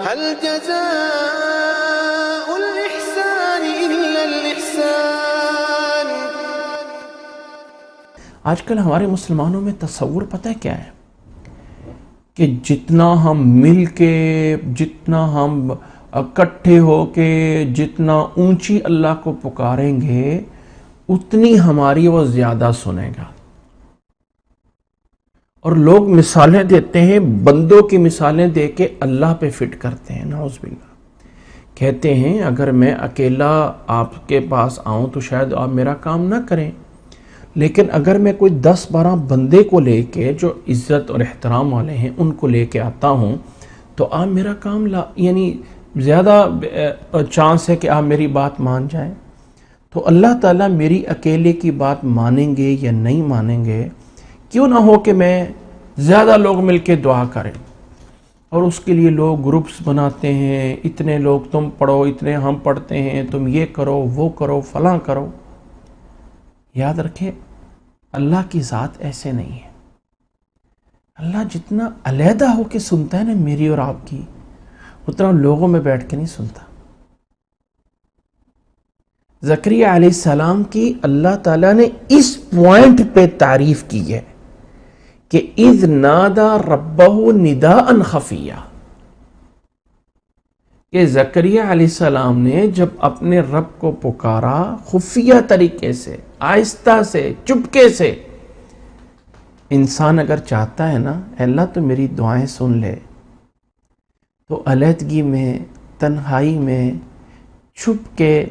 هل جزاء الإحسان إلا الإحسان؟ آج کل ہمارے مسلمانوں میں تصور پتہ ہے کیا ہے کہ جتنا ہم مل کے، جتنا ہم اکٹھے ہو کے، جتنا اونچی اللہ کو پکاریں گے اتنی ہماری وہ زیادہ سنے گا. اور لوگ مثالیں دیتے ہیں، بندوں کی مثالیں دے کے اللہ پہ فٹ کرتے ہیں. نعوذ باللہ. کہتے ہیں اگر میں اکیلا آپ کے پاس آؤں تو شاید آپ میرا کام نہ کریں، لیکن اگر میں کوئی 10-12 بندے کو لے کے جو عزت اور احترام والے ہیں ان کو لے کے آتا ہوں تو آپ میرا کام یعنی زیادہ چانس ہے کہ آپ میری بات مان جائیں. تو اللہ تعالیٰ میری اکیلے کی بات مانیں گے یا نہیں مانیں گے؟ کیوں نہ ہو کہ میں زیادہ لوگ مل کے دعا کریں، اور اس کے لیے لوگ گروپس بناتے ہیں، اتنے لوگ تم پڑھو، اتنے ہم پڑھتے ہیں، تم یہ کرو وہ کرو فلاں کرو. یاد رکھیں اللہ کی ذات ایسے نہیں ہے. اللہ جتنا علیحدہ ہو کے سنتا ہے نا میری اور آپ کی، اتنا لوگوں میں بیٹھ کے نہیں سنتا. زکریا علیہ السلام کی اللہ تعالیٰ نے اس پوائنٹ پہ تعریف کی ہے کہ اذ نادا ربہ نداء خفیہ، کہ زکریا علیہ السلام نے جب اپنے رب کو پکارا خفیہ طریقے سے، آہستہ سے، چپکے سے. انسان اگر چاہتا ہے نا اے اللہ تو میری دعائیں سن لے، تو علیحدگی میں، تنہائی میں، چھپ کے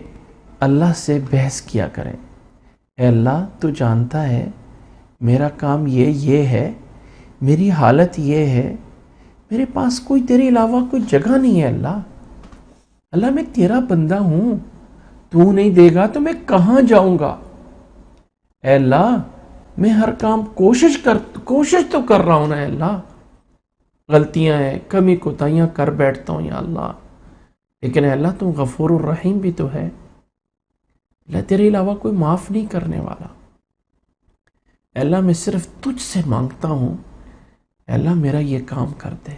اللہ سے بحث کیا کریں. اے اللہ تو جانتا ہے میرا کام یہ ہے، میری حالت یہ ہے، میرے پاس کوئی تیرے علاوہ کوئی جگہ نہیں ہے. اللہ میں تیرا بندہ ہوں، تو نہیں دے گا تو میں کہاں جاؤں گا؟ اے اللہ میں ہر کام کوشش تو کر رہا ہوں نا. اے اللہ غلطیاں ہیں، کمی کوتاہیاں کر بیٹھتا ہوں یا اللہ، لیکن اے اللہ تم غفور الرحیم بھی تو ہے. اللہ تیرے علاوہ کوئی معاف نہیں کرنے والا. اے اللہ میں صرف تجھ سے مانگتا ہوں، اے اللہ میرا یہ کام کر دے،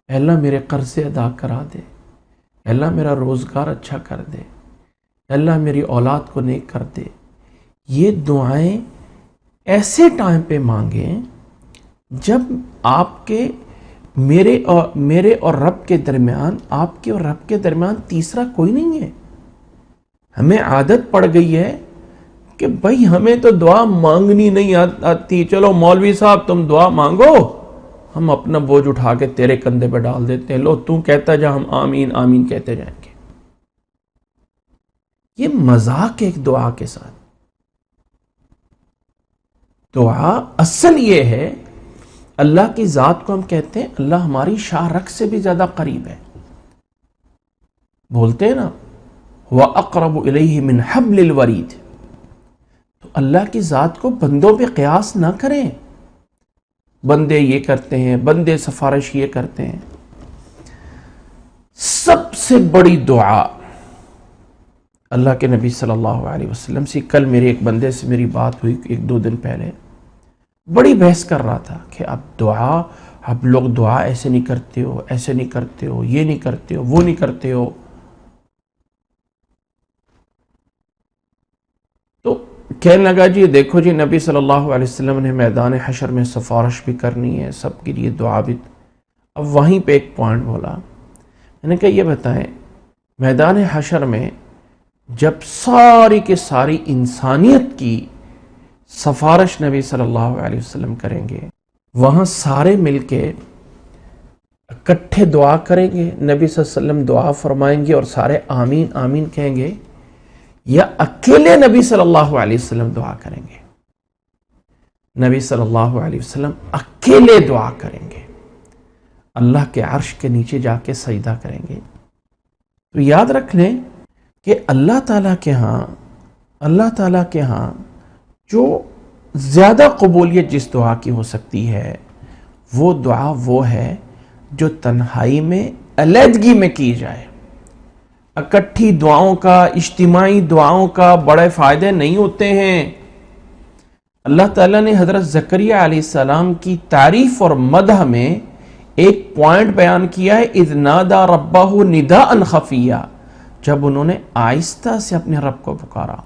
اے اللہ میرے قرضے ادا کرا دے، اے اللہ میرا روزگار اچھا کر دے، اے اللہ میری اولاد کو نیک کر دے. یہ دعائیں ایسے ٹائم پہ مانگیں جب آپ کے میرے اور رب کے درمیان، آپ کے اور رب کے درمیان تیسرا کوئی نہیں ہے. ہمیں عادت پڑ گئی ہے کہ بھائی ہمیں تو دعا مانگنی نہیں آتی، چلو مولوی صاحب تم دعا مانگو، ہم اپنا بوجھ اٹھا کے تیرے کندھے پہ ڈال دیتے ہیں، لو تو کہتا جا، ہم آمین آمین کہتے جائیں گے. یہ مذاق ہے ایک دعا کے ساتھ. دعا اصل یہ ہے، اللہ کی ذات کو ہم کہتے ہیں اللہ ہماری شاہ رگ سے بھی زیادہ قریب ہے. بولتے ہیں نا وَأَقْرَبُ إِلَيْهِ مِنْ حَبْلِ الْوَرِيدِ. تو اللہ کی ذات کو بندوں پہ قیاس نہ کریں. بندے یہ کرتے ہیں، بندے سفارش یہ کرتے ہیں. سب سے بڑی دعا اللہ کے نبی صلی اللہ علیہ وسلم سے، کل میرے ایک بندے سے میری بات ہوئی 1-2 دن پہلے، بڑی بحث کر رہا تھا کہ اب لوگ دعا ایسے نہیں کرتے ہو، ایسے نہیں کرتے ہو، یہ نہیں کرتے ہو، وہ نہیں کرتے ہو. تو کہنے لگا جی دیکھو جی نبی صلی اللہ علیہ وسلم نے میدان حشر میں سفارش بھی کرنی ہے، سب کے لیے دعا بھی. اب وہیں پہ ایک پوائنٹ بولا، میں نے کہا یہ بتائیں میدان حشر میں جب ساری کے ساری انسانیت کی سفارش نبی صلی اللہ علیہ وسلم کریں گے، وہاں سارے مل کے اکٹھے دعا کریں گے، نبی صلی اللہ علیہ وسلم دعا فرمائیں گے اور سارے آمین آمین کہیں گے، یا اکیلے نبی صلی اللہ علیہ وسلم دعا کریں گے؟ نبی صلی اللہ علیہ وسلم اکیلے دعا کریں گے، اللہ کے عرش کے نیچے جا کے سجدہ کریں گے. تو یاد رکھ لیں کہ اللہ تعالیٰ کے ہاں جو زیادہ قبولیت جس دعا کی ہو سکتی ہے وہ دعا وہ ہے جو تنہائی میں، علیحدگی میں کی جائے. اکٹھی دعاؤں کا، اجتماعی دعاؤں کا بڑے فائدے نہیں ہوتے ہیں. اللہ تعالیٰ نے حضرت زکریا علیہ السلام کی تعریف اور مدح میں ایک پوائنٹ بیان کیا ہے، اذ نادا ربہ نداء خفیہ، جب انہوں نے آہستہ سے اپنے رب کو پکارا.